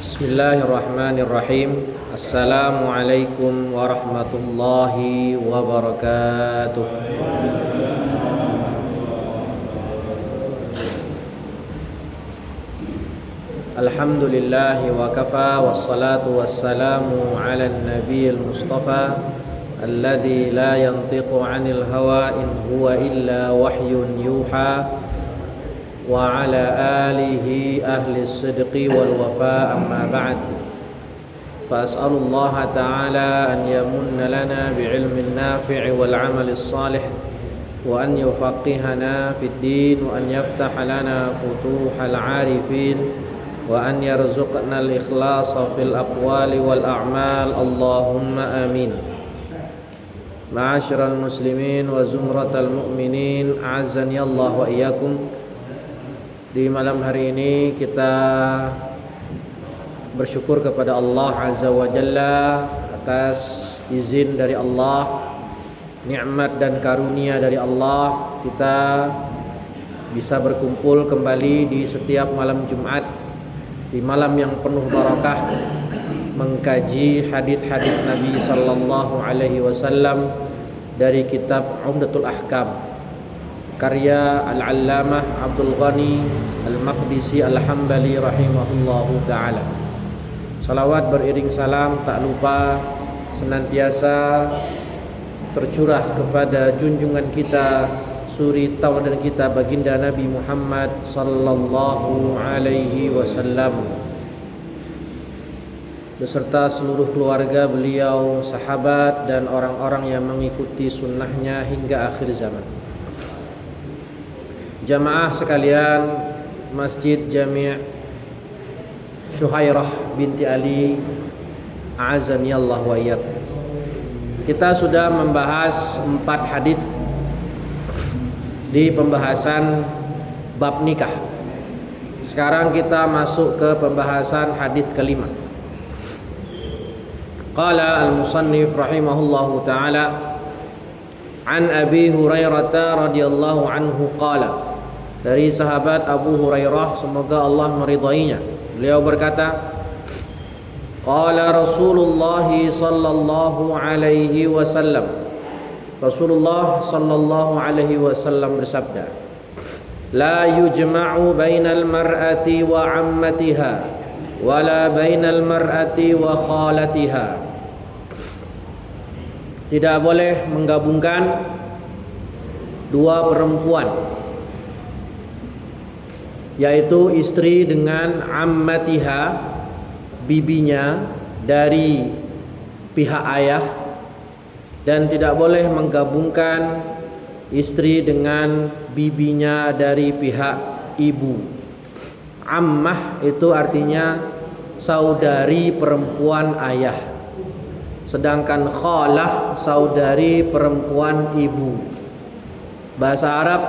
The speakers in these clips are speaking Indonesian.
Bismillahirrahmanirrahim. Assalamualaikum warahmatullahi wabarakatuh. Alhamdulillahi wa kafa, wassalatu wassalamu ala nabiyil mustafa alladhi la yantiqu anil hawa in huwa illa wahyun yuha wa ala alihi ahli sidqi wal wafa, amma ba'd. Fa as'alullaha ta'ala an yamunna lana bi'ilmin nafi'i wal 'amalin salih wa an yufaqihana fid din wa an yaftaha lana futuhal 'arifin wa an yarzuqna al-ikhlasa fil aqwali wal a'mal. Allahumma amin. Ma'asyiral muslimin wa zumratal mu'minin, a'azzani Allah wa iyyakum. Di malam hari ini kita bersyukur kepada Allah Azza wa Jalla atas izin dari Allah, nikmat dan karunia dari Allah, kita bisa berkumpul kembali di setiap malam Jumat, di malam yang penuh barakah, mengkaji hadis-hadis Nabi sallallahu alaihi wasallam dari kitab Umdatul Ahkam karya Al-Allamah Abdul Ghani Al-Maqdisi Al-Hambali rahimahullahu ta'ala. Salawat beriring salam tak lupa senantiasa tercurah kepada junjungan kita, suri tauladan kita, baginda Nabi Muhammad sallallahu alaihi wasallam beserta seluruh keluarga beliau, sahabat dan orang-orang yang mengikuti sunnahnya hingga akhir zaman. Jamaah sekalian Masjid Jami' Syuhairah binti Ali, a'azani Allah wa iyyakum. Kita sudah membahas 4 hadis di pembahasan bab nikah. Sekarang kita masuk ke pembahasan hadis kelima. Qala al-musannif rahimahullahu ta'ala an Abi Hurairah radhiyallahu anhu qala, dari sahabat Abu Hurairah, semoga Allah meridainya, beliau berkata, qala Rasulullah sallallahu alaihi wasallam, Rasulullah sallallahu alaihi wasallam bersabda, la yujma'u bainal mar'ati wa 'ammatiha wala bainal mar'ati wa khalatiha. Tidak boleh menggabungkan dua perempuan, yaitu istri dengan ammatiha, bibinya dari pihak ayah, dan tidak boleh menggabungkan istri dengan bibinya dari pihak ibu. Ammah itu artinya saudari perempuan ayah, sedangkan khalah saudari perempuan ibu. Bahasa Arab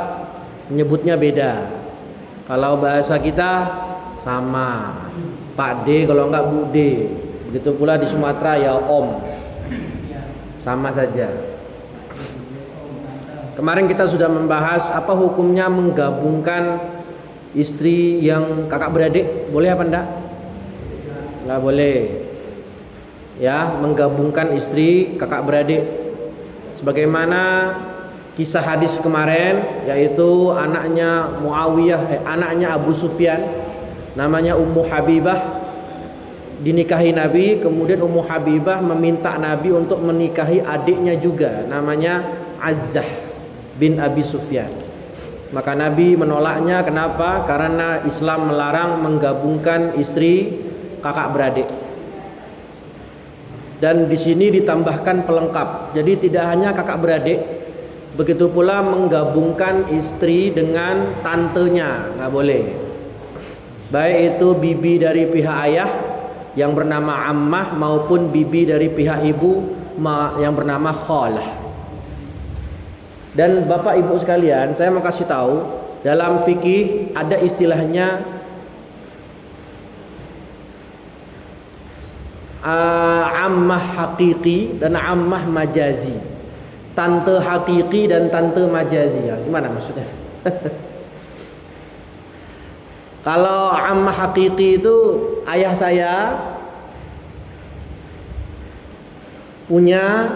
menyebutnya beda. Kalau bahasa kita sama, Pak D kalau enggak Bu D. Begitu pula di Sumatera ya Om, sama saja. Kemarin kita sudah membahas apa hukumnya menggabungkan istri yang kakak beradik. Boleh apa enggak? Enggak boleh. Ya, menggabungkan istri kakak beradik, sebagaimana kisah hadis kemarin, yaitu anaknya anaknya Abu Sufyan, namanya Ummu Habibah, dinikahi Nabi. Kemudian Ummu Habibah meminta Nabi untuk menikahi adiknya juga, namanya Azzah bin Abi Sufyan. Maka Nabi menolaknya. Kenapa? Karena Islam melarang menggabungkan istri kakak beradik. Dan di sini ditambahkan pelengkap. Jadi tidak hanya kakak beradik, begitu pula menggabungkan istri dengan tantenya, nggak boleh. Baik itu bibi dari pihak ayah yang bernama ammah maupun bibi dari pihak ibu yang bernama khalah. Dan Bapak Ibu sekalian, saya mau kasih tahu, dalam fikih ada istilahnya ammah hakiki dan ammah majazi. Tante hakiki dan tante majazi. Ya, gimana maksudnya? Kalau ammah hakiki itu ayah saya punya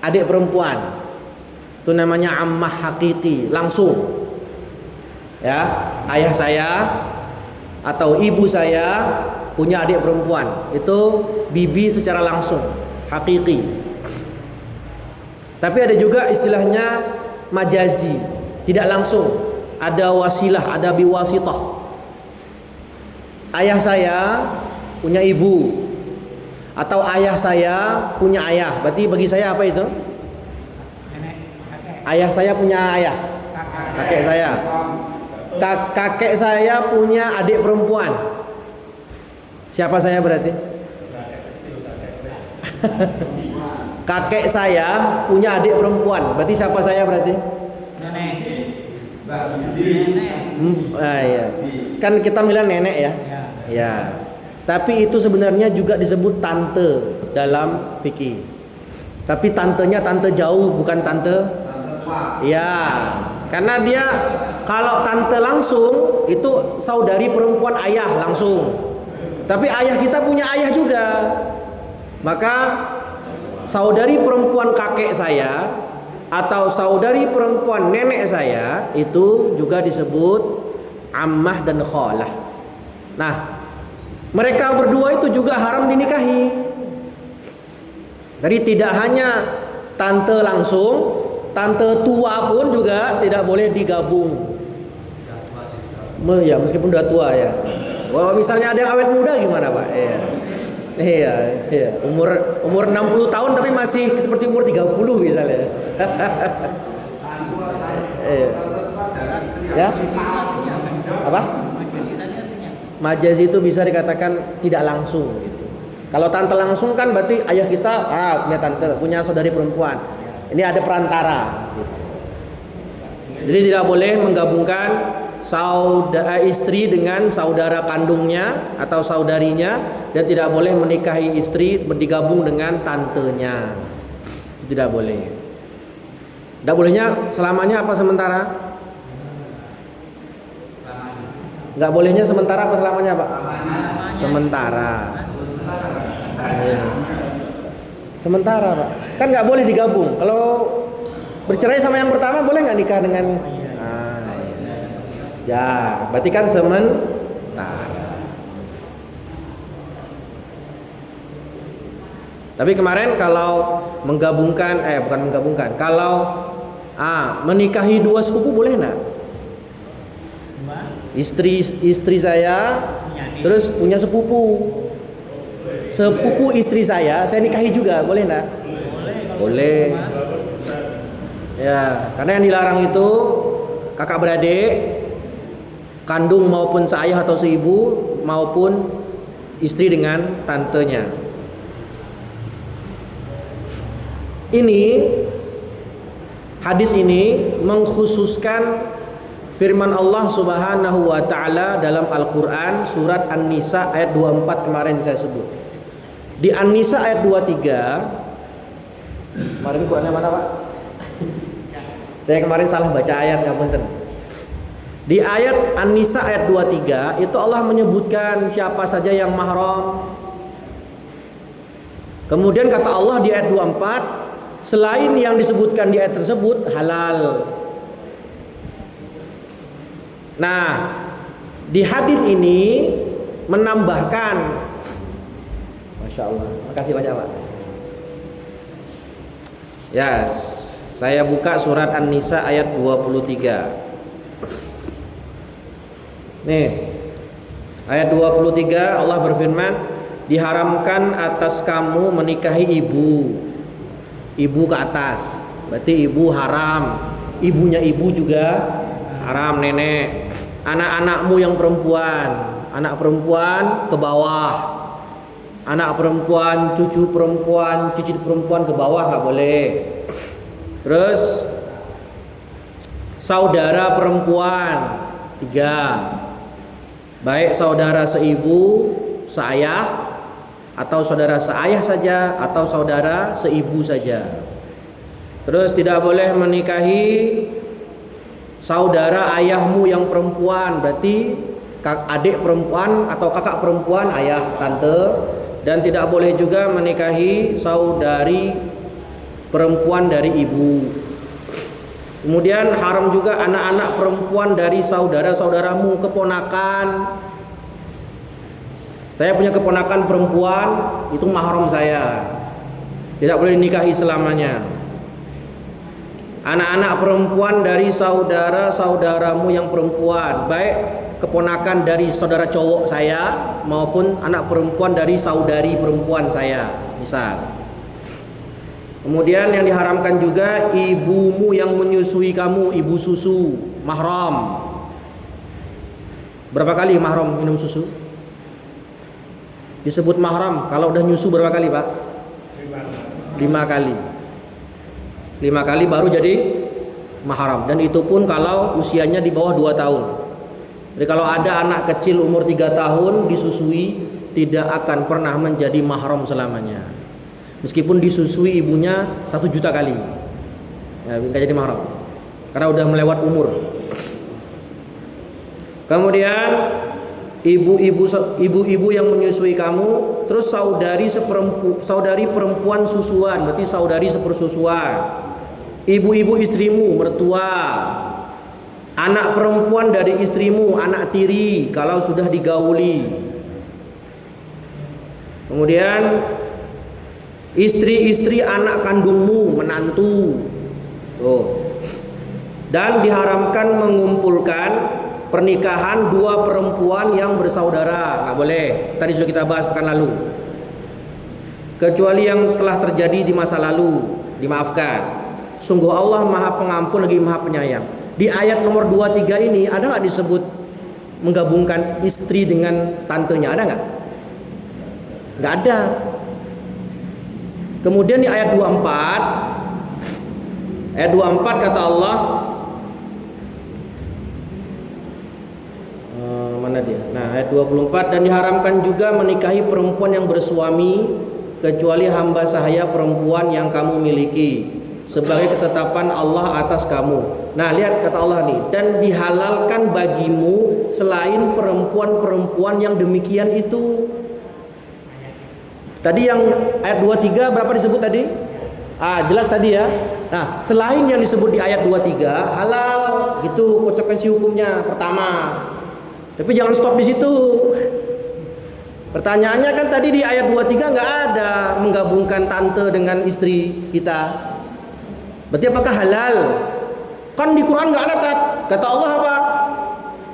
adik perempuan. Itu namanya ammah hakiki, langsung. Ya, ayah saya atau ibu saya punya adik perempuan. Itu bibi secara langsung, hakiki. Tapi ada juga istilahnya majazi, tidak langsung. Ada wasilah, ada biwasitah. Ayah saya punya ibu, atau ayah saya punya ayah. Berarti bagi saya apa itu? Ayah saya punya ayah, kakek saya. Kakek saya punya adik perempuan. Siapa saya berarti? Kakek saya punya adik perempuan. Berarti siapa saya berarti? Iya. Kan kita bilang nenek ya. Ya. Tapi itu sebenarnya juga disebut tante dalam fikih. Tapi tantenya tante jauh, bukan tante. Ya. Karena dia kalau tante langsung itu saudari perempuan ayah langsung. Tapi ayah kita punya ayah juga. Maka saudari perempuan kakek saya atau saudari perempuan nenek saya itu juga disebut ammah dan khalah. Nah, mereka berdua itu juga haram dinikahi. Jadi tidak hanya tante langsung, tante tua pun juga tidak boleh digabung. Ya, meskipun udah tua ya. Wah, misalnya ada yang awet muda gimana, Pak? Iya. Umur 60 tahun tapi masih seperti umur 30 misalnya. Iya. Ya? Apa? Majazi itu bisa dikatakan tidak langsung gitu. Kalau tante langsung kan berarti ayah kita punya tante, punya saudari perempuan. Ini ada perantara gitu. Jadi tidak boleh menggabungkan istri dengan saudara kandungnya atau saudarinya, dan tidak boleh menikahi istri digabung dengan tantenya. Itu tidak boleh. Tidak bolehnya selamanya apa sementara? Nggak bolehnya sementara apa selamanya, Pak? Sementara. Sementara, Pak. Kan nggak boleh digabung. Kalau bercerai sama yang pertama boleh nggak nikah dengan? Ya, berarti kan sementara. Tapi kemarin kalau menggabungkan, bukan menggabungkan, kalau menikahi dua sepupu boleh nggak? Istri saya terus punya sepupu istri saya nikahi juga, boleh nggak? Boleh. Ya, karena yang dilarang itu kakak beradik, kandung maupun seayah atau seibu, maupun istri dengan tantenya. Ini hadis ini mengkhususkan firman Allah Subhanahu wa taala dalam Al-Qur'an surat An-Nisa ayat 24 kemarin saya sebut. Di An-Nisa ayat 23. Kemarin Qur'annya mana, Pak? Saya kemarin salah baca ayat, ngapunten. Di ayat An-Nisa ayat 23 itu Allah menyebutkan siapa saja yang mahram. Kemudian kata Allah di ayat 24, selain yang disebutkan di ayat tersebut halal. Nah, di hadis ini menambahkan, Masya Allah, makasih banyak, Pak. Ya, saya buka surat An-Nisa ayat 23. Nih, ayat 23 Allah berfirman, diharamkan atas kamu menikahi ibu ke atas, berarti ibu haram, ibunya ibu juga haram, nenek, anak-anakmu yang perempuan, anak perempuan ke bawah, anak perempuan, cucu perempuan, cicit perempuan ke bawah nggak boleh. Terus saudara perempuan 3, baik saudara seibu, seayah, atau saudara seayah saja, atau saudara seibu saja. Terus tidak boleh menikahi saudara ayahmu yang perempuan, berarti adik perempuan atau kakak perempuan ayah tante, dan tidak boleh juga menikahi saudari perempuan dari ibu. Kemudian haram juga anak-anak perempuan dari saudara-saudaramu, keponakan. Saya punya keponakan perempuan, itu mahram saya. Tidak boleh dinikahi selamanya. Anak-anak perempuan dari saudara-saudaramu yang perempuan, baik keponakan dari saudara cowok saya maupun anak perempuan dari saudari perempuan saya, misal. Kemudian yang diharamkan juga ibumu yang menyusui kamu, ibu susu, mahram. Berapa kali mahram minum susu? Disebut mahram kalau udah nyusu berapa kali, Pak? 5 kali. 5 kali baru jadi mahram, dan itu pun kalau usianya di bawah 2 tahun. Jadi kalau ada anak kecil umur 3 tahun disusui, tidak akan pernah menjadi mahram selamanya. Meskipun disusui ibunya 1 juta kali, ya, nggak jadi mahram karena udah melewat umur. Kemudian ibu-ibu yang menyusui kamu, terus saudari perempuan susuan, berarti saudari sepersusuan. Ibu-ibu istrimu, mertua, anak perempuan dari istrimu, anak tiri kalau sudah digauli. Kemudian istri-istri anak kandungmu, menantu. Dan diharamkan mengumpulkan pernikahan 2 perempuan yang bersaudara, nggak boleh. Tadi sudah kita bahas pekan lalu. Kecuali yang telah terjadi di masa lalu, dimaafkan. Sungguh Allah Maha Pengampun lagi Maha Penyayang. Di ayat nomor 23 ini ada nggak disebut menggabungkan istri dengan tantenya? Ada nggak? Nggak ada. Kemudian di ayat 24 kata Allah, mana dia? Nah, ayat 24, dan diharamkan juga menikahi perempuan yang bersuami kecuali hamba sahaya perempuan yang kamu miliki sebagai ketetapan Allah atas kamu. Nah, lihat kata Allah nih, dan dihalalkan bagimu selain perempuan-perempuan yang demikian itu. Tadi yang ayat 23 berapa disebut tadi? Jelas tadi ya. Nah, selain yang disebut di ayat 23 halal, gitu konsekuensi hukumnya pertama. Tapi jangan stop di situ. Pertanyaannya kan tadi di ayat 23 nggak ada menggabungkan tante dengan istri kita. Berarti apakah halal? Kan di Quran nggak ada kata Allah apa?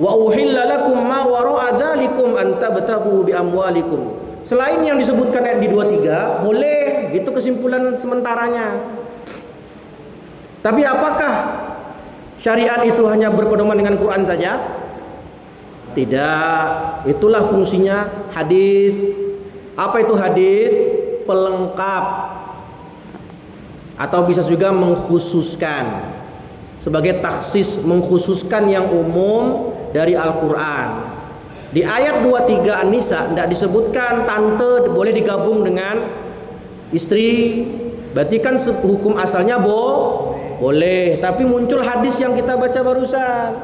Wa uhilla lakum ma wara'a dzalikum an tabtagu bi amwalikum. Selain yang disebutkan ayat di 23, boleh, gitu kesimpulan sementaranya. Tapi apakah syariat itu hanya berpedoman dengan Quran saja? Tidak. Itulah fungsinya hadis. Apa itu hadis? Pelengkap. Atau bisa juga mengkhususkan. Sebagai taksis, mengkhususkan yang umum dari Al-Quran. Di ayat 23 An-Nisa tidak disebutkan tante boleh digabung dengan istri. Berarti kan hukum asalnya boleh. Tapi muncul hadis yang kita baca barusan.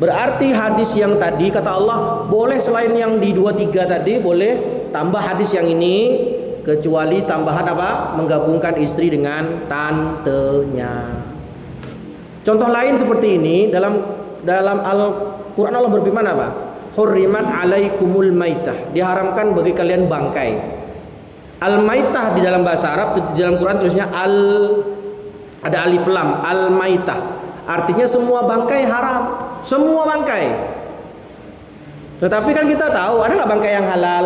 Berarti hadis yang tadi kata Allah boleh, selain yang di 23 tadi boleh tambah hadis yang ini, kecuali tambahan apa? Menggabungkan istri dengan tantenya. Contoh lain seperti ini dalam Al-Quran Allah berfirman apa? Hurrimat alaikumul maitah, diharamkan bagi kalian bangkai. Al-maitah di dalam bahasa Arab, di dalam Quran tulisnya ada alif lam, al-maitah. Artinya semua bangkai haram, semua bangkai. Tetapi kan kita tahu ada nggak bangkai yang halal?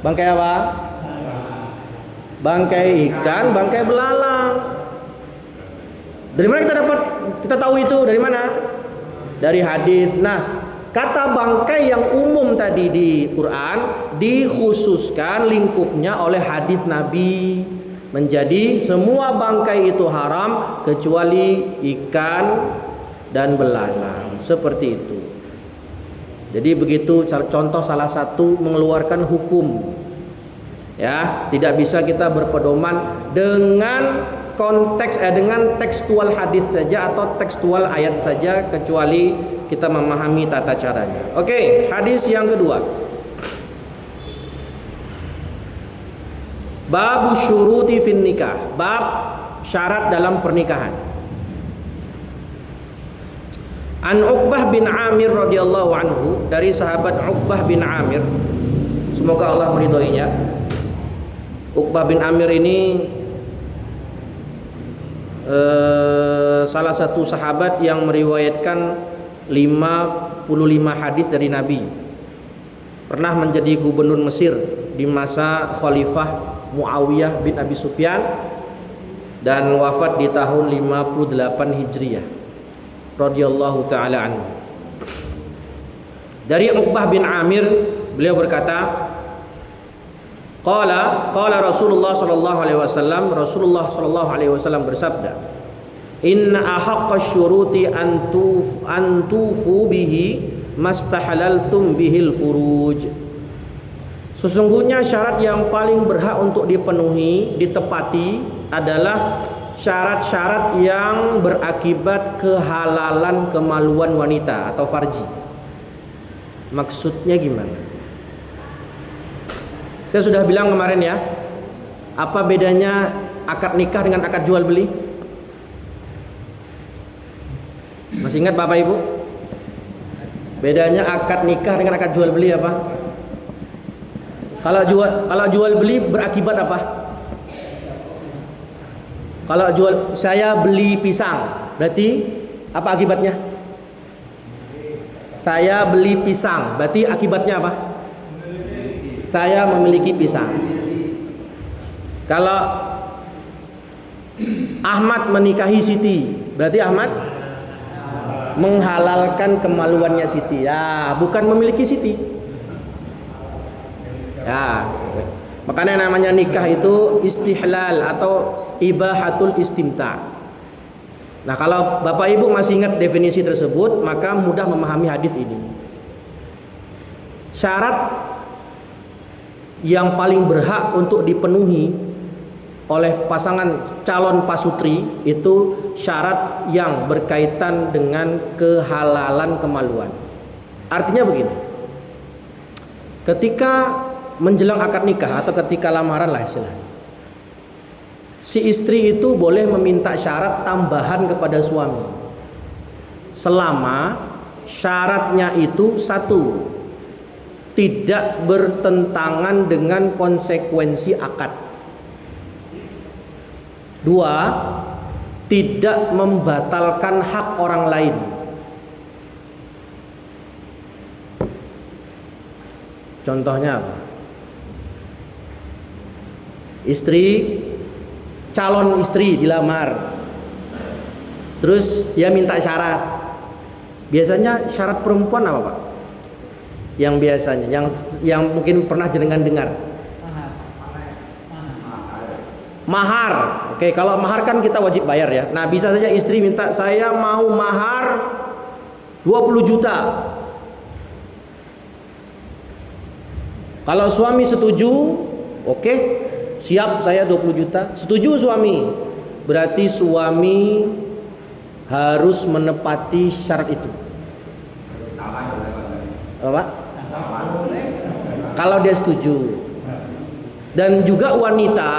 Bangkai apa? Bangkai ikan, bangkai belalang. Dari mana kita tahu itu? Dari mana? Dari hadis. Nah, kata bangkai yang umum tadi di Quran dikhususkan lingkupnya oleh hadis Nabi, menjadi semua bangkai itu haram kecuali ikan dan belalang, seperti itu. Jadi begitu contoh salah satu mengeluarkan hukum. Ya, tidak bisa kita berpedoman dengan dengan tekstual hadis saja atau tekstual ayat saja, kecuali kita memahami tata caranya. Oke, hadis yang kedua. Bab syuruti fin nikah, bab syarat dalam pernikahan. An Uqbah bin Amir radhiyallahu anhu, dari sahabat Uqbah bin Amir, semoga Allah meridhoinya. Uqbah bin Amir ini salah satu sahabat yang meriwayatkan 55 hadis dari Nabi. Pernah menjadi gubernur Mesir di masa Khalifah Muawiyah bin Abi Sufyan dan wafat di tahun 58 Hijriah radhiyallahu taala anhu. Dari Uqbah bin Amir, beliau berkata, qala Rasulullah sallallahu alaihi wasallam, Rasulullah sallallahu alaihi wasallam bersabda, inna ahaqqasy syuruti an tufu bihi mastahalaltum bihil furuj. Sesungguhnya syarat yang paling berhak untuk dipenuhi, ditepati adalah syarat-syarat yang berakibat kehalalan kemaluan wanita atau farji. Maksudnya gimana? Saya sudah bilang kemarin ya, apa bedanya akad nikah dengan akad jual beli? Masih ingat Bapak Ibu? Bedanya akad nikah dengan akad jual beli apa? Kalau jual beli berakibat apa? Kalau saya beli pisang, berarti apa akibatnya? Saya beli pisang, berarti akibatnya apa? Saya memiliki pisang. Kalau Ahmad menikahi Siti, berarti Ahmad menghalalkan kemaluannya Siti. Ya, bukan memiliki Siti. Ya, makanya namanya nikah itu istihlal atau ibahatul istimta. Nah, kalau Bapak Ibu masih ingat definisi tersebut, maka mudah memahami hadis ini. Syarat yang paling berhak untuk dipenuhi oleh pasangan calon pasutri itu syarat yang berkaitan dengan kehalalan kemaluan. Artinya begini, ketika menjelang akad nikah atau ketika lamaran lah istilahnya, si istri itu boleh meminta syarat tambahan kepada suami selama syaratnya itu satu, tidak bertentangan dengan konsekuensi akad. Dua, tidak membatalkan hak orang lain. Contohnya apa? Calon istri dilamar, terus dia minta syarat. Biasanya syarat perempuan apa Pak? Yang biasanya, yang mungkin pernah jenengan dengar. Mahar. Oke, kalau mahar kan kita wajib bayar ya. Nah, bisa saja istri minta, saya mau mahar 20 juta. Kalau suami setuju, oke, siap saya 20 juta. Setuju suami, berarti suami harus menepati syarat itu. Apa? Kalau dia setuju. Dan juga wanita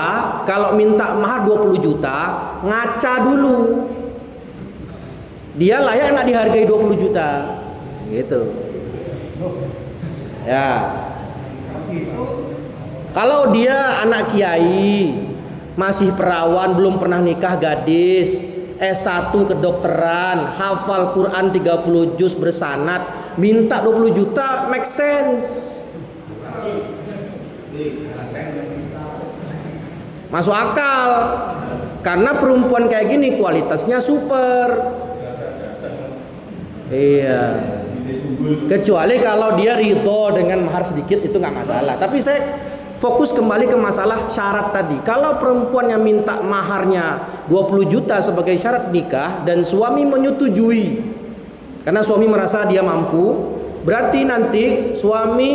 kalau minta mahar 20 juta, ngaca dulu. Dia layak nak dihargai 20 juta. Gitu. Ya. Kalau dia anak kiai, masih perawan, belum pernah nikah, gadis, S1 kedokteran, hafal Quran 30 juz bersanad, minta 20 juta, make sense. Masuk akal. Karena perempuan kayak gini kualitasnya super. Iya. Kecuali kalau dia ridho dengan mahar sedikit, itu nggak masalah. Tapi saya fokus kembali ke masalah syarat tadi. Kalau perempuan yang minta maharnya 20 juta sebagai syarat nikah dan suami menyetujui, karena suami merasa dia mampu, berarti nanti suami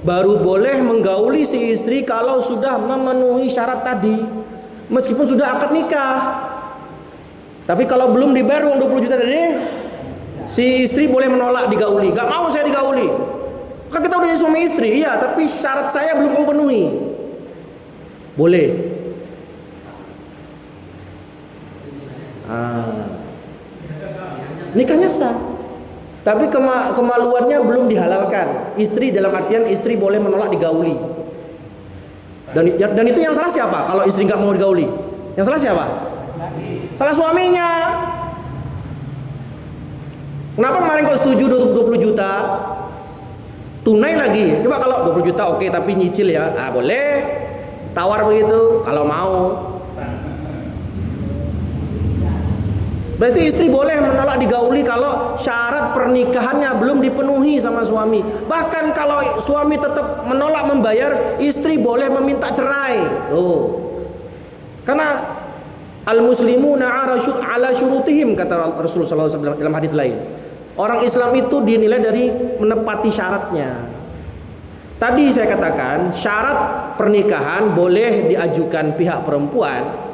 baru boleh menggauli si istri kalau sudah memenuhi syarat tadi. meskipun sudah akad nikah. Tapi kalau belum dibayar uang 20 juta tadi, si istri boleh menolak digauli. Gak mau saya digauli. Kan kita udah suami istri, iya, tapi syarat saya belum kamu penuhi. Boleh. Nikahnya sah. Tapi kemaluannya belum dihalalkan. Istri dalam artian istri boleh menolak digauli. Dan itu yang salah siapa? Kalau istri nggak mau digauli, yang salah siapa? Salah suaminya. Kenapa kemarin kok setuju 20 juta? Tunai lagi. Coba kalau 20 juta oke, tapi nyicil ya. Boleh. Tawar begitu kalau mau. Berarti istri boleh menolak digauli kalau syarat pernikahannya belum dipenuhi sama suami. Bahkan kalau suami tetap menolak membayar, istri boleh meminta cerai. Karena al-muslimuna ala syurutihim, kata Rasulullah SAW dalam hadis lain. Orang Islam itu dinilai dari menepati syaratnya. Tadi saya katakan syarat pernikahan boleh diajukan pihak perempuan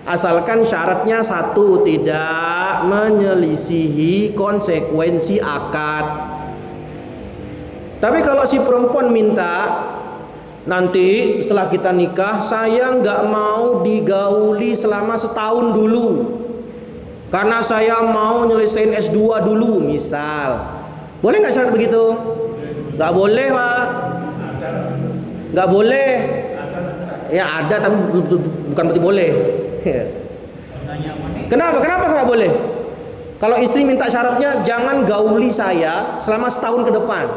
asalkan syaratnya satu, tidak menyelisihi konsekuensi akad. Tapi kalau si perempuan minta, nanti setelah kita nikah saya nggak mau digauli selama setahun dulu, karena saya mau nyelesain S2 dulu misal. Boleh nggak syarat begitu? Nggak boleh Pak. Nggak boleh. Ya ada tapi bukan berarti boleh. Kenapa nggak boleh? Kalau istri minta syaratnya jangan gauli saya selama setahun ke depan.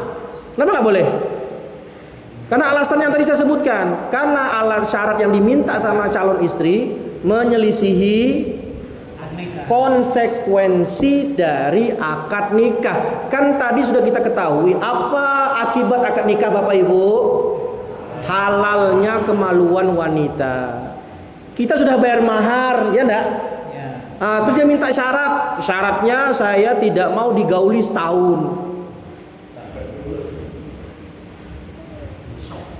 Kenapa nggak boleh? Karena alasan yang tadi saya sebutkan. Karena syarat yang diminta sama calon istri menyelisihi konsekuensi dari akad nikah. Kan tadi sudah kita ketahui apa akibat akad nikah Bapak Ibu? Halalnya kemaluan wanita. Kita sudah bayar mahar, ya enggak? Ya. Terus dia minta syaratnya saya tidak mau digauli setahun.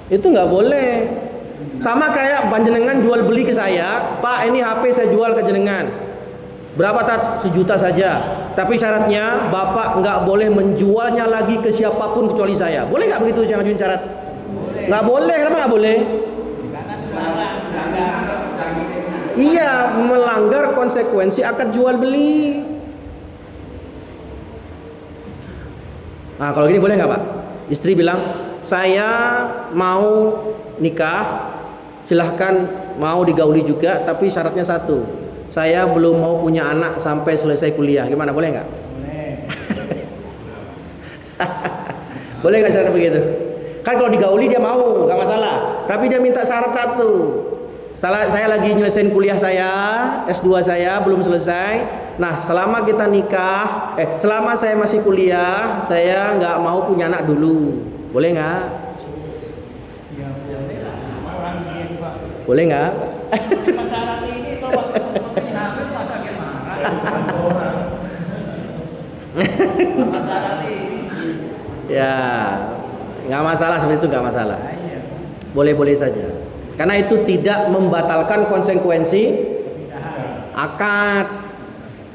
Itu nggak boleh. Sama kayak panjenengan jual beli ke saya, Pak ini HP saya jual ke jenengan. Berapa tat? 1 juta saja. Tapi syaratnya Bapak nggak boleh menjualnya lagi ke siapapun kecuali saya. Boleh nggak begitu saya ngajuin syarat? Nggak boleh. Kenapa nggak boleh? Iya, melanggar konsekuensi akad jual beli. Nah, kalau gini boleh nggak Pak? Istri bilang, saya mau nikah, silahkan mau digauli juga, tapi syaratnya satu, saya belum mau punya anak sampai selesai kuliah. Gimana, boleh nggak? Boleh. Boleh nggak syarat begitu? Kan kalau digauli dia mau, nggak masalah. Tapi dia minta syarat satu. Saya lagi nyelesain kuliah saya, S2 saya belum selesai. Nah, selama kita nikah, selama saya masih kuliah, saya nggak mau punya anak dulu. Boleh nggak? Ya, boleh nggak? Masalah ini tuh waktu hamil masa gimana? Masalah ini. Ya, nggak masalah seperti itu, nggak masalah. Boleh-boleh saja. Karena itu tidak membatalkan konsekuensi akad.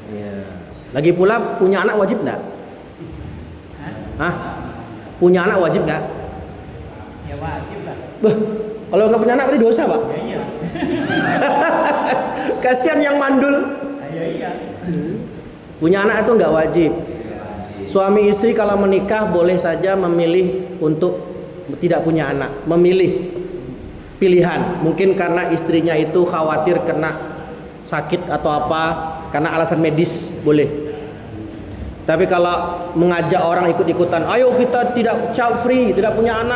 Ya. Lagi pula punya anak wajib nggak? Punya anak wajib nggak? Ya wajib lah. Kalau nggak punya anak berarti dosa Pak. Iya. Kasihan yang mandul. Iya. Punya anak itu nggak wajib. Suami istri kalau menikah boleh saja memilih untuk tidak punya anak, memilih pilihan. Mungkin karena istrinya itu khawatir kena sakit atau apa, karena alasan medis boleh. Tapi kalau mengajak orang ikut-ikutan, ayo kita tidak child free, tidak punya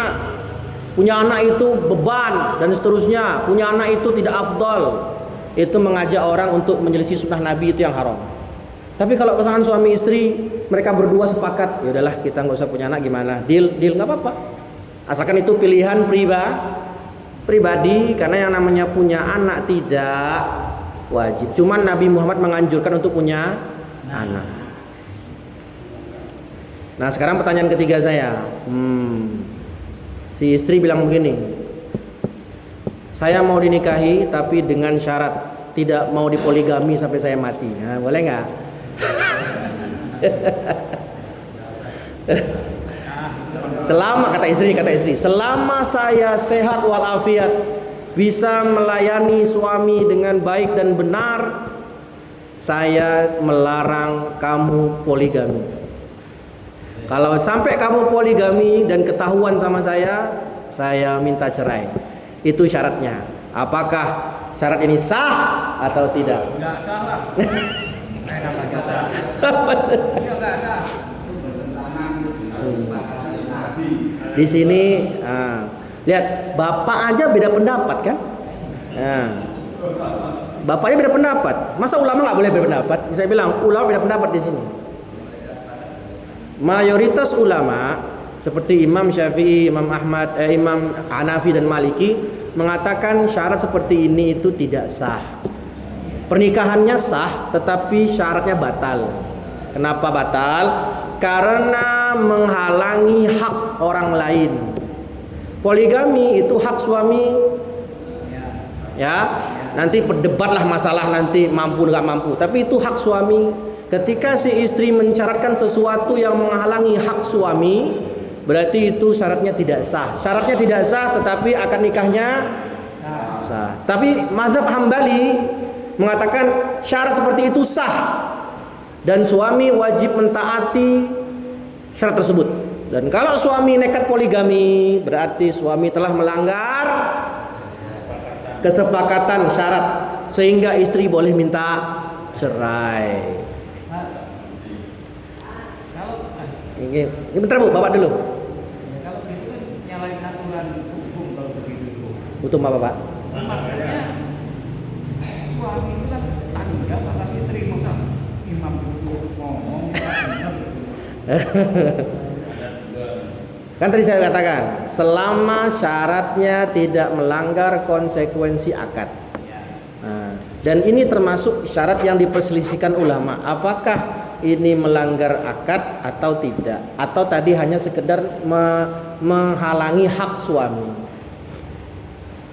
anak itu beban dan seterusnya, punya anak itu tidak afdal, itu mengajak orang untuk menyelisih sunnah Nabi, itu yang haram. Tapi kalau pasangan suami istri mereka berdua sepakat, ya udahlah kita nggak usah punya anak, gimana? Deal nggak apa-apa, asalkan itu pilihan pribadi. Karena yang namanya punya anak tidak wajib. Cuman Nabi Muhammad menganjurkan untuk punya anak. Nah, sekarang pertanyaan ketiga saya. Si istri bilang begini, saya mau dinikahi tapi dengan syarat tidak mau dipoligami sampai saya mati. Nah, boleh nggak? Selama kata istri, selama saya sehat walafiat, bisa melayani suami dengan baik dan benar, saya melarang kamu poligami. Kalau sampai kamu poligami dan ketahuan sama saya minta cerai. Itu syaratnya. Apakah syarat ini sah atau tidak? Enggak salah. Enggak sah. Iya enggak sah. Di sini lihat bapak aja beda pendapat kan? Bapaknya beda pendapat. Masa ulama nggak boleh berpendapat? Saya bilang ulama beda pendapat di sini. Mayoritas ulama seperti Imam Syafi'i, Imam Ahmad, Imam Hanafi dan Maliki mengatakan syarat seperti ini itu tidak sah. Pernikahannya sah, tetapi syaratnya batal. Kenapa batal? Karena menghalangi hak orang lain. Poligami itu hak suami. Ya, nanti berdebatlah masalah nanti mampu nggak mampu. Tapi itu hak suami. Ketika si istri mensyaratkan sesuatu yang menghalangi hak suami, berarti itu syaratnya tidak sah. Syaratnya tidak sah, tetapi akad nikahnya sah. Tapi mazhab Hambali mengatakan syarat seperti itu sah dan suami wajib mentaati syarat tersebut. Dan kalau suami nekat poligami, berarti suami telah melanggar kesepakatan syarat sehingga istri boleh minta cerai. Ini bentar Bu, Bapak dulu. Kalau gitu kan nyalain aturan hukum kalau begitu. Butuh apa Pak? Makanya suami itu kan tanggap atas istri, masa imam itu ngomong Kan tadi saya katakan, selama syaratnya tidak melanggar konsekuensi akad. Dan ini termasuk syarat yang diperselisihkan ulama. Apakah ini melanggar akad atau tidak? Atau tadi hanya sekedar menghalangi hak suami?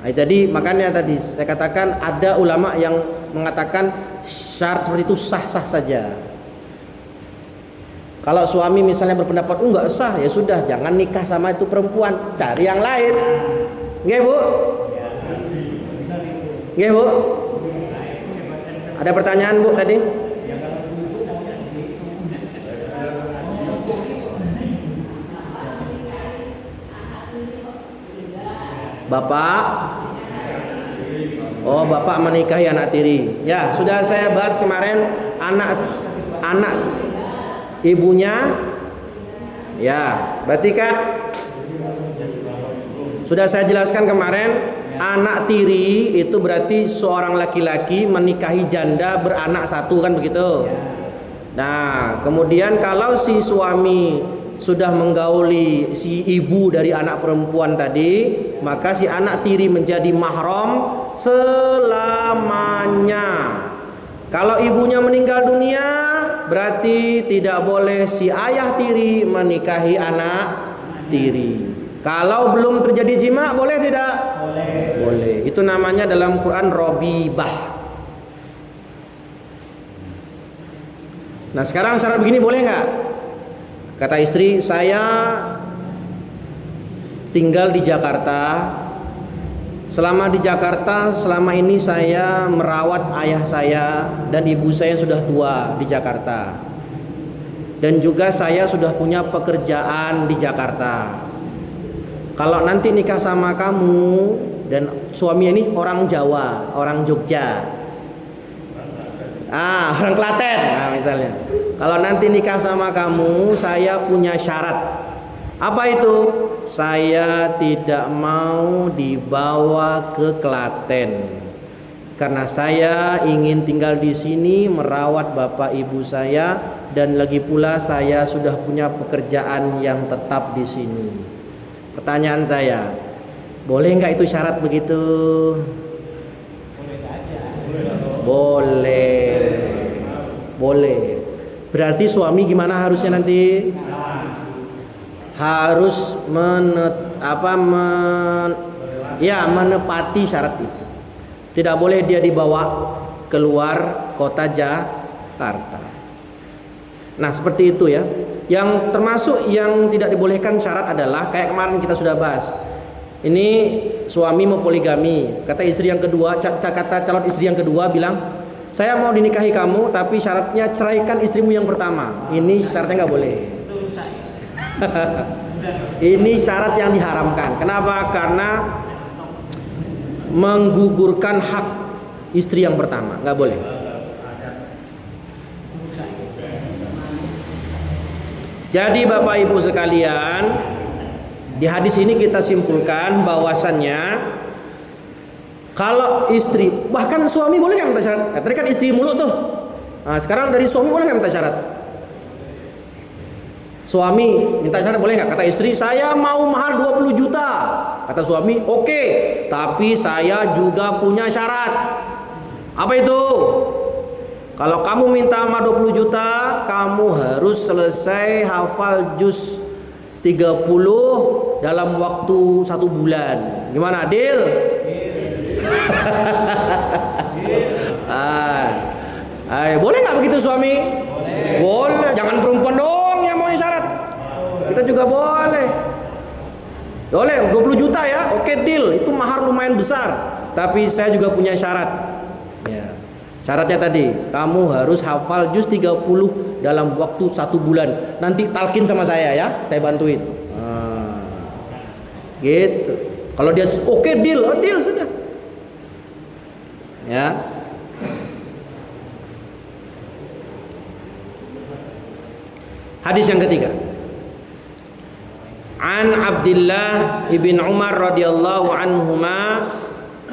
Jadi makanya tadi saya katakan ada ulama yang mengatakan syarat seperti itu sah-sah saja. Kalau suami misalnya berpendapat enggak sah, ya sudah, jangan nikah sama itu perempuan, cari yang lain. Nggih Bu? Nggih Bu? Ada pertanyaan Bu tadi? Bapak? Oh, Bapak menikahi anak tiri. Ya, sudah saya bahas kemarin anak ibunya. Ya, berarti kan sudah saya jelaskan kemarin, anak tiri itu berarti seorang laki-laki menikahi janda beranak satu, kan begitu. Nah, kemudian kalau si suami sudah menggauli si ibu dari anak perempuan tadi, maka si anak tiri menjadi mahram selamanya. Kalau ibunya meninggal dunia, berarti tidak boleh si ayah tiri menikahi anak tiri. Kalau belum terjadi jima, boleh tidak? Boleh. Boleh. Itu namanya dalam Quran robibah. Nah, sekarang syarat begini boleh nggak? Kata istri, saya tinggal di Jakarta. Selama di Jakarta, selama ini saya merawat ayah saya dan ibu saya sudah tua di Jakarta. Dan juga saya sudah punya pekerjaan di Jakarta. Kalau nanti nikah sama kamu dan suami ini orang Jawa, orang Jogja, orang Klaten, nah misalnya. Kalau nanti nikah sama kamu, saya punya syarat. Apa itu? Saya tidak mau dibawa ke Klaten. Karena saya ingin tinggal di sini merawat bapak ibu saya, dan lagi pula saya sudah punya pekerjaan yang tetap di sini. Pertanyaan saya, boleh nggak itu syarat begitu? boleh saja. Boleh. Boleh. Berarti suami gimana harusnya nanti? Ya, menepati syarat itu. Tidak boleh dia dibawa keluar kota Jakarta. Nah, seperti itu ya. Yang termasuk yang tidak dibolehkan syarat adalah kayak kemarin kita sudah bahas. Ini suami mau poligami. Kata istri yang kedua, kata calon istri yang kedua bilang, saya mau dinikahi kamu, tapi syaratnya ceraikan istrimu yang pertama. Ini syaratnya nggak boleh. Ini syarat yang diharamkan. Kenapa? Karena menggugurkan hak istri yang pertama, nggak boleh. Jadi Bapak Ibu sekalian, di hadis ini kita simpulkan bahwasannya kalau istri, bahkan suami boleh nggak minta syarat? Tadi kan istri mulu tuh. Nah, sekarang dari suami boleh nggak minta syarat? Suami minta syarat boleh nggak? Kata istri, saya mau mahar 20 juta. Kata suami, oke, tapi saya juga punya syarat. Apa itu? Kalau kamu minta mahar 20 juta, kamu harus selesai hafal juz 30 dalam waktu 1 bulan. Gimana, deal? Boleh nggak begitu suami? Boleh. Jangan perempuan dong yang mau syarat. Kita juga boleh. Boleh 20 juta ya. Oke, deal. Itu mahar lumayan besar. Tapi saya juga punya syarat. Ya. Syaratnya tadi, kamu harus hafal juz 30 dalam waktu 1 bulan. Nanti talkin sama saya ya, saya bantuin. Gitu. Kalau dia oke, deal, deal sudah. Ya. Hadis yang ketiga. An Abdullah ibn Umar radhiyallahu anhuma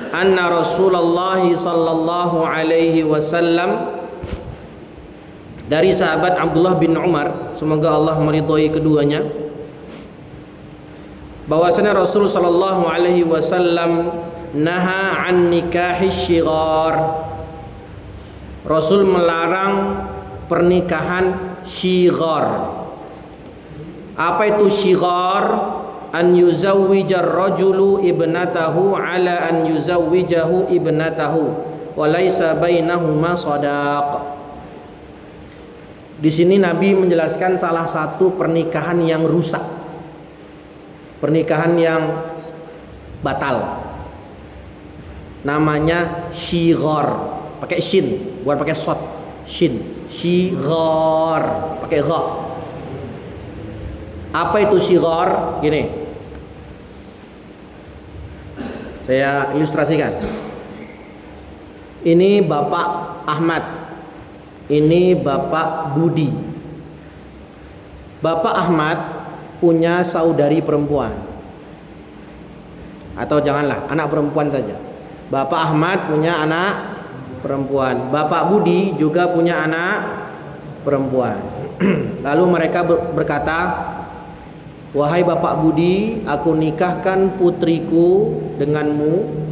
anna Rasulullah sallallahu alaihi wasallam, dari sahabat Abdullah bin Umar, semoga Allah meridhai keduanya, bahwasanya Rasul sallallahu alaihi wasallam naha an nikahis syighar. Rasul melarang pernikahan syighar. Apa itu syighar? An yuzawwijar rajulu ibnatahu ala an yuzawwijahu ibnatahu wa laisa bainahuma shadaq. Di sini Nabi menjelaskan salah satu pernikahan yang rusak. Pernikahan yang batal. Namanya syighar. Pakai shin, bukan pakai shot. Shin. Syighar, pakai gha. Apa itu syighar? Gini. Saya ilustrasikan. Ini Bapak Ahmad. Ini Bapak Budi. Bapak Ahmad punya saudari perempuan. Atau janganlah, anak perempuan saja. Bapak Ahmad punya anak perempuan. Bapak Budi juga punya anak perempuan. Lalu mereka berkata, wahai Bapak Budi, aku nikahkan putriku denganmu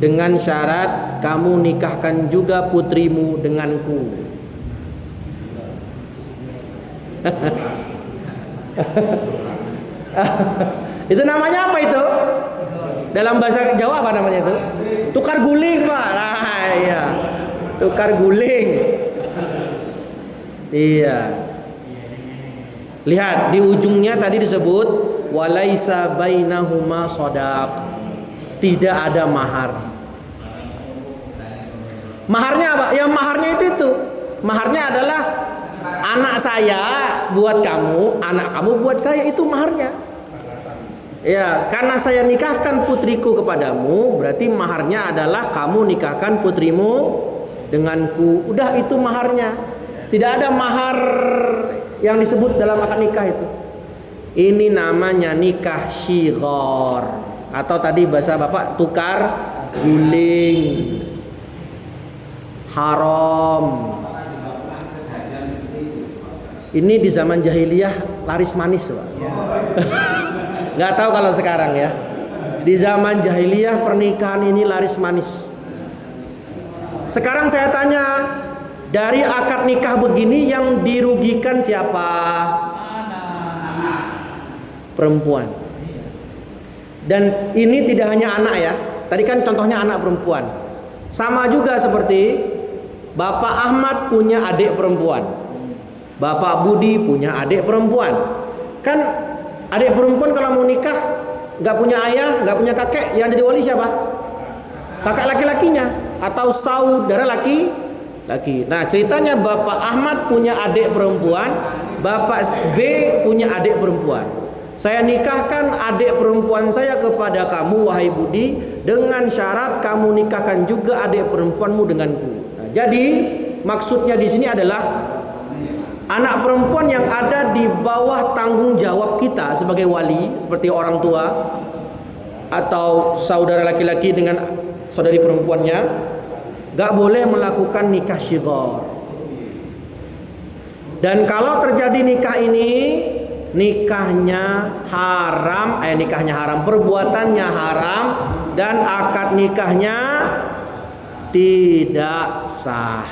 dengan syarat kamu nikahkan juga putrimu denganku. Itu namanya apa itu? Dalam bahasa Jawa apa namanya itu? Tukar guling, Pak. Nah, iya. Tukar guling. Iya. Lihat di ujungnya tadi disebut walaisa bainahuma shadaq. Tidak ada mahar. Maharnya apa? Ya maharnya itu. Maharnya adalah anak saya buat kamu, anak kamu buat saya, itu maharnya. Ya, karena saya nikahkan putriku kepadamu, berarti maharnya adalah kamu nikahkan putrimu denganku. Udah, itu maharnya. Tidak ada mahar yang disebut dalam akad nikah itu. Ini namanya nikah syighar, atau tadi bahasa Bapak tukar guling. Haram. Ini di zaman jahiliyah laris manis, Pak. Nggak tahu kalau sekarang ya. Di zaman jahiliyah pernikahan ini laris manis. Sekarang saya tanya, dari akad nikah begini yang dirugikan siapa? Perempuan. Dan ini tidak hanya anak ya. Tadi kan contohnya anak perempuan. Sama juga seperti Bapak Ahmad punya adik perempuan, Bapak Budi punya adik perempuan. Kan adik perempuan kalau mau nikah nggak punya ayah, nggak punya kakek, yang jadi wali siapa? Kakak laki-lakinya atau saudara laki-laki. Nah ceritanya Bapak Ahmad punya adik perempuan, Bapak B punya adik perempuan. Saya nikahkan adik perempuan saya kepada kamu wahai Budi, dengan syarat kamu nikahkan juga adik perempuanmu denganku. Nah, jadi maksudnya di sini adalah anak perempuan yang ada di bawah tanggung jawab kita sebagai wali, seperti orang tua atau saudara laki-laki dengan saudari perempuannya, gak boleh melakukan nikah syighar. Dan kalau terjadi nikah ini, nikahnya haram, perbuatannya haram, dan akad nikahnya tidak sah.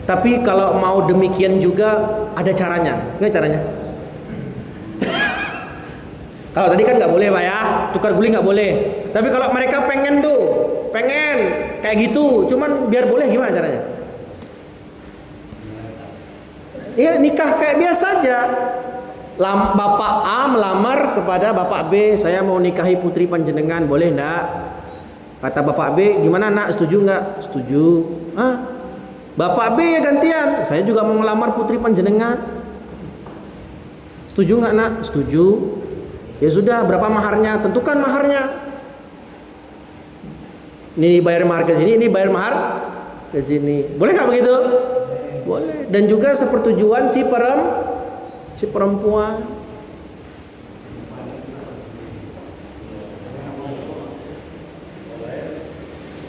Tapi kalau mau demikian juga ada caranya. Ini caranya. Kalau tadi kan nggak boleh Pak ya, tukar guling nggak boleh. Tapi kalau mereka pengen kayak gitu, cuman biar boleh, gimana caranya? Ya nikah kayak biasa aja. Bapak A melamar kepada Bapak B, saya mau nikahi putri panjenengan, boleh ndak? Kata Bapak B, gimana nak, setuju nggak? Setuju. Bapak B ya gantian, saya juga mau melamar putri panjenengan. Setuju nggak nak? Setuju. Ya sudah, berapa maharnya? Tentukan maharnya. Ini bayar mahar ke sini, ini bayar mahar ke sini. Boleh nggak begitu? Boleh. Dan juga sepertujuan si perempuan.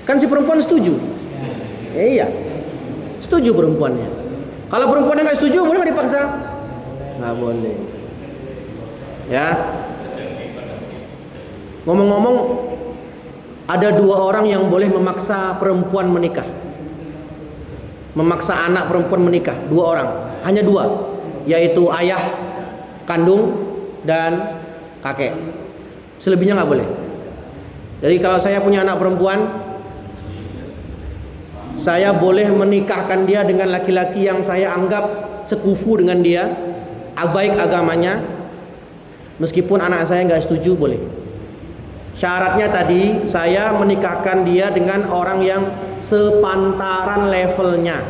Kan si perempuan setuju. Iya. Setuju perempuannya. Kalau perempuannya nggak setuju, boleh nggak dipaksa? Nggak boleh. Ya. Ngomong-ngomong, ada dua orang yang boleh memaksa perempuan menikah. Memaksa anak perempuan menikah, dua orang, hanya dua, yaitu ayah kandung dan kakek. Selebihnya nggak boleh. Jadi kalau saya punya anak perempuan, saya boleh menikahkan dia dengan laki-laki yang saya anggap sekufu dengan dia, baik agamanya, meskipun anak saya nggak setuju, boleh. Syaratnya tadi saya menikahkan dia dengan orang yang sepantaran levelnya,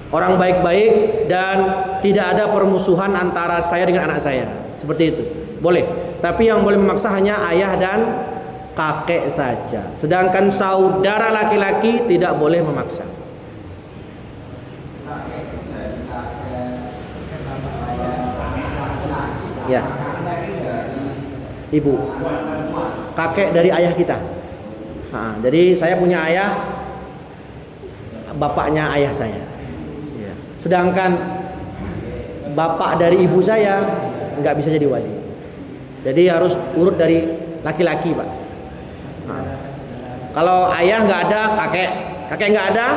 orang baik-baik dan tidak ada permusuhan antara saya dengan anak saya, seperti itu boleh. Tapi yang boleh memaksa hanya ayah dan kakek saja, sedangkan saudara laki-laki tidak boleh memaksa. Ya, ibu, kakek dari ayah kita. Jadi saya punya ayah, bapaknya ayah saya. Ya. Sedangkan bapak dari ibu saya nggak bisa jadi wali. Jadi harus urut dari laki-laki, Pak. Kalau ayah nggak ada, kakek nggak ada,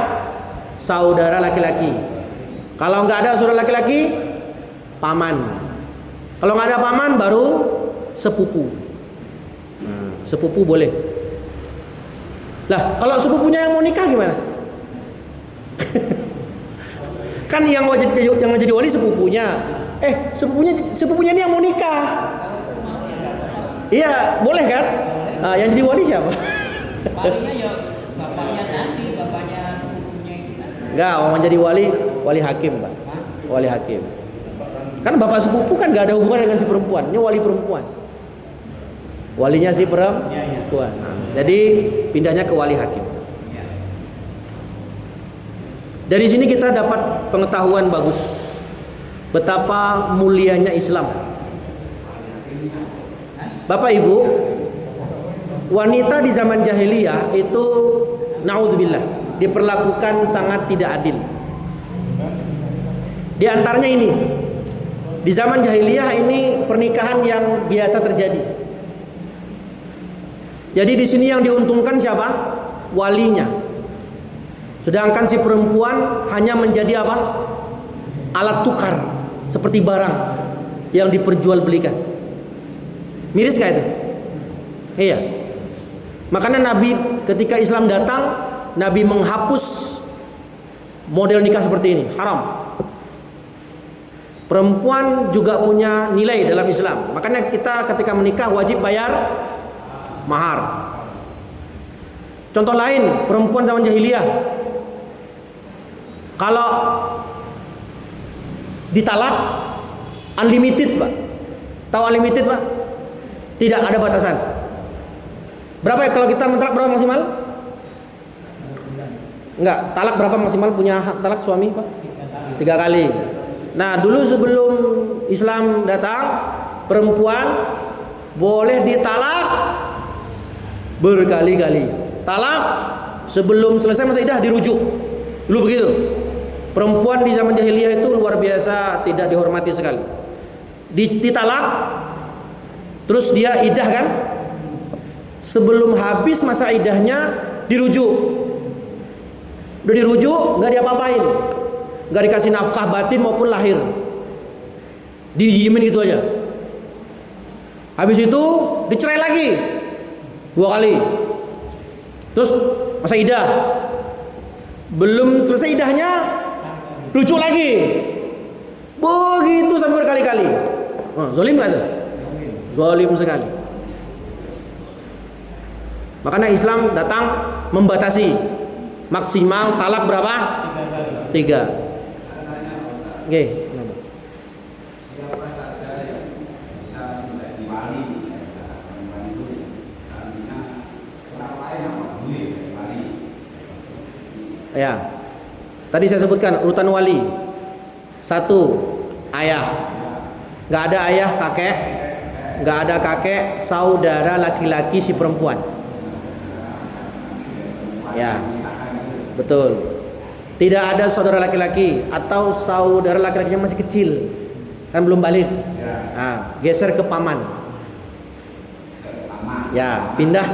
saudara laki-laki. Kalau nggak ada saudara laki-laki, paman. Kalau nggak ada paman, baru sepupu. Sepupu boleh. Lah, kalau sepupunya yang mau nikah gimana? Kan yang jadi wali sepupunya. Sepupunya ini yang mau nikah. Iya, boleh kan? Yang jadi wali siapa? Walinya ya bapaknya tadi, bapaknya sepupunya itu. Enggak, orang jadi wali hakim, Pak. Wali hakim. Kan bapak sepupu kan nggak ada hubungan dengan si perempuan, ini wali perempuan. Walinya si perempuan. Jadi pindahnya ke wali hakim. Dari sini kita dapat pengetahuan bagus betapa mulianya Islam. Bapak Ibu, wanita di zaman jahiliyah itu naudzubillah diperlakukan sangat tidak adil. Di antaranya ini, di zaman jahiliyah ini pernikahan yang biasa terjadi. Jadi di sini yang diuntungkan siapa? Walinya. Sedangkan si perempuan hanya menjadi apa? Alat tukar, seperti barang. yang diperjualbelikan. Miris gak itu? Iya. Makanya Nabi ketika Islam datang, Nabi menghapus model nikah seperti ini, haram. Perempuan juga punya nilai dalam Islam. Makanya kita ketika menikah wajib bayar mahar. Contoh lain, perempuan zaman jahiliyah, kalau ditalak unlimited, Pak. Tahu unlimited, Pak? Tidak ada batasan. Berapa ya kalau kita mentalak, berapa maksimal? Enggak, talak berapa maksimal punya hak talak suami, Pak? 3 kali. Nah, dulu sebelum Islam datang, perempuan boleh ditalak berkali-kali. Talak sebelum selesai masa iddah dirujuk. Dulu begitu. Perempuan di zaman jahiliyah itu luar biasa, tidak dihormati sekali. Ditalak, terus dia iddah kan? Sebelum habis masa iddahnya dirujuk. Udah dirujuk, nggak diapa-apain, nggak dikasih nafkah batin maupun lahir, didiemin gitu aja. Habis itu dicerai lagi 2 kali. Terus masa iddah, belum selesai iddahnya rujuk lagi. Begitu sampai berkali-kali. Zalim nggak tuh? Zalim sekali. Makanya Islam datang membatasi maksimal talak berapa? 3. Oke. Siapa saja yang bisa menjadi wali, artinya orang lain yang boleh wali. Ya. Tadi saya sebutkan urutan wali. 1, ayah. Nggak ada ayah, kakek. Nggak ada kakek, saudara laki-laki si perempuan. Ya. Betul. Tidak ada saudara laki-laki atau saudara laki-lakinya masih kecil, kan belum balik. Nah, geser ke paman. Ya, pindah.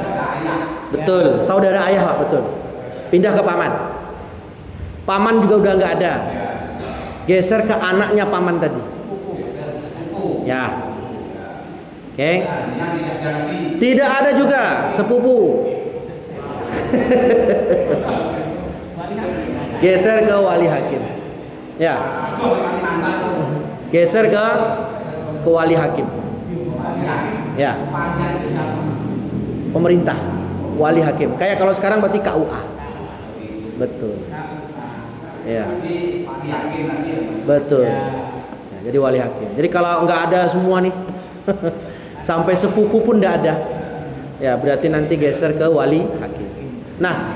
Betul, saudara ayah, Pak, betul. Pindah ke paman. Paman juga udah nggak ada. Geser ke anaknya paman tadi. Ya. Oke. Tidak ada juga sepupu. Geser ke wali hakim. Ya. Geser ke wali hakim. Ya. Pemerintah, wali hakim. Kayak kalau sekarang berarti KUA. Betul. Ya. Betul. Ya, jadi wali hakim. Jadi kalau nggak ada semua nih, sampai sepupu pun nggak ada, ya berarti nanti geser ke wali hakim. Nah,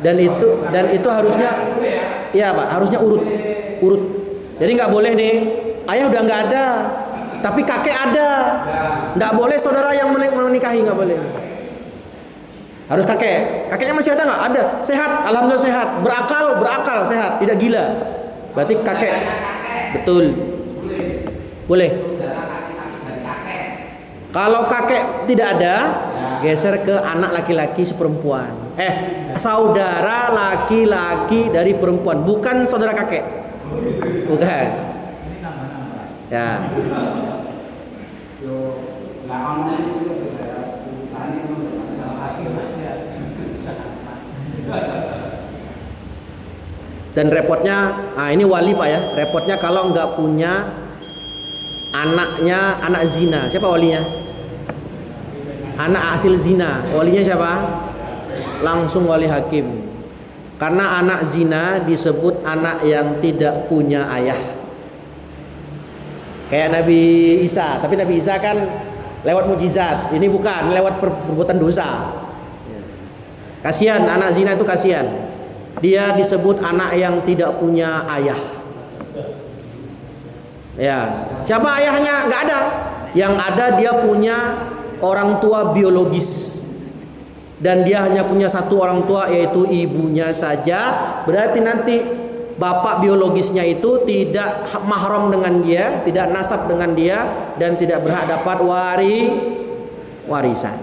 dan itu harusnya, ya Pak, harusnya urut. Jadi nggak boleh nih, ayah udah nggak ada, tapi kakek ada, nggak boleh saudara yang menikahi, nggak boleh. Harus kakeknya masih ada nggak? Ada, sehat, alhamdulillah sehat, berakal sehat, tidak gila, berarti kakek, betul, boleh. Kalau kakek tidak ada, geser ke anak laki-laki seperempuan. Saudara laki-laki dari perempuan, bukan saudara kakek. Bukan. Ya. Dan repotnya, ini wali Pak ya. Repotnya kalau nggak punya anaknya anak zina, siapa walinya? Anak hasil zina, walinya siapa? Langsung wali hakim. Karena anak zina disebut anak yang tidak punya ayah. Kayak Nabi Isa, tapi Nabi Isa kan lewat mukjizat. Ini bukan, lewat perbuatan dosa. Kasihan, anak zina itu kasihan. Dia disebut anak yang tidak punya ayah. Ya, siapa ayahnya? Nggak ada. Yang ada dia punya orang tua biologis, dan dia hanya punya satu orang tua, yaitu ibunya saja. Berarti nanti bapak biologisnya itu tidak mahram dengan dia, tidak nasab dengan dia, dan tidak berhak dapat warisan.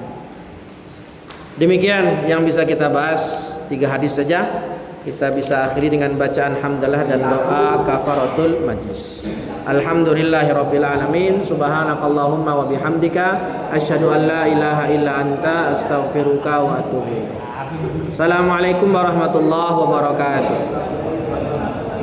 Demikian yang bisa kita bahas, 3 hadis saja. kita bisa akhiri dengan bacaan hamdalah dan doa kafaratul majlis. Alhamdulillahirabbil alamin. Subhanakallahumma wa bihamdika asyhadu an la ilaha illa anta astaghfiruka wa atubu ilaik. Assalamualaikum warahmatullahi wabarakatuh.